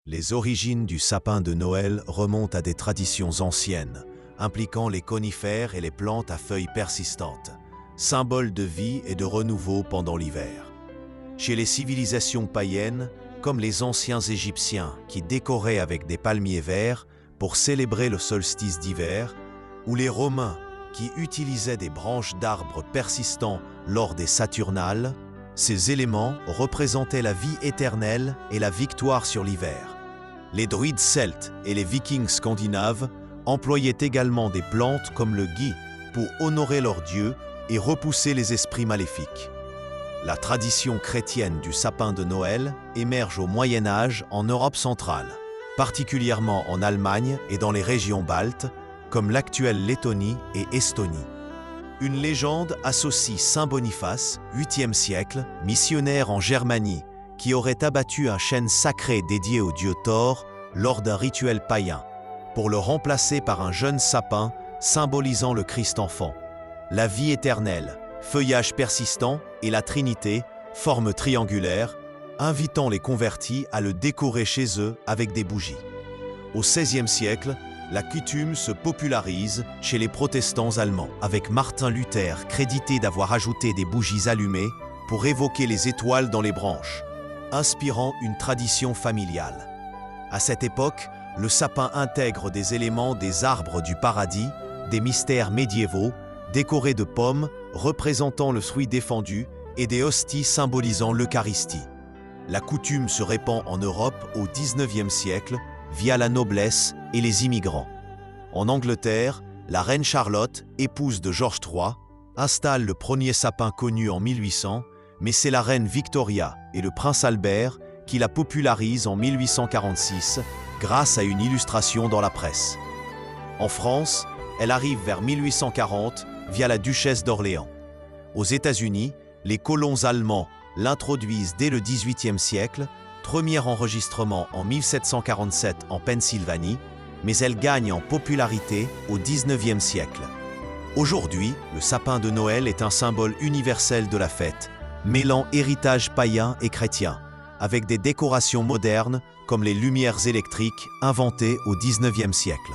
Les origines du sapin de Noël remontent à des traditions anciennes, impliquant les conifères et les plantes à feuilles persistantes, symboles de vie et de renouveau pendant l'hiver. Chez les civilisations païennes, comme les anciens Égyptiens qui décoraient avec des palmiers verts pour célébrer le solstice d'hiver, ou les Romains qui utilisaient des branches d'arbres persistants lors des Saturnales, ces éléments représentaient la vie éternelle et la victoire sur l'hiver. Les druides celtes et les vikings scandinaves employaient également des plantes comme le gui pour honorer leurs dieux et repousser les esprits maléfiques. La tradition chrétienne du sapin de Noël émerge au Moyen Âge en Europe centrale, particulièrement en Allemagne et dans les régions baltes, comme l'actuelle Lettonie et Estonie. Une légende associe Saint Boniface, 8e siècle, missionnaire en Germanie, qui aurait abattu un chêne sacré dédié au dieu Thor lors d'un rituel païen, pour le remplacer par un jeune sapin symbolisant le Christ enfant. La vie éternelle, feuillage persistant et la Trinité, forme triangulaire, invitant les convertis à le décorer chez eux avec des bougies. Au XVIe siècle, la coutume se popularise chez les protestants allemands, avec Martin Luther crédité d'avoir ajouté des bougies allumées pour évoquer les étoiles dans les branches, inspirant une tradition familiale. À cette époque, le sapin intègre des éléments des arbres du paradis, des mystères médiévaux, décorés de pommes représentant le fruit défendu et des hosties symbolisant l'Eucharistie. La coutume se répand en Europe au XIXe siècle via la noblesse et les immigrants. En Angleterre, la reine Charlotte, épouse de George III, installe le premier sapin connu en 1800, mais c'est la reine Victoria et le prince Albert qui la popularisent en 1846 grâce à une illustration dans la presse. En France, elle arrive vers 1840 via la duchesse d'Orléans. Aux États-Unis, les colons allemands l'introduisent dès le XVIIIe siècle, premier enregistrement en 1747 en Pennsylvanie, mais elle gagne en popularité au XIXe siècle. Aujourd'hui, le sapin de Noël est un symbole universel de la fête, mêlant héritage païen et chrétien, avec des décorations modernes comme les lumières électriques inventées au XIXe siècle.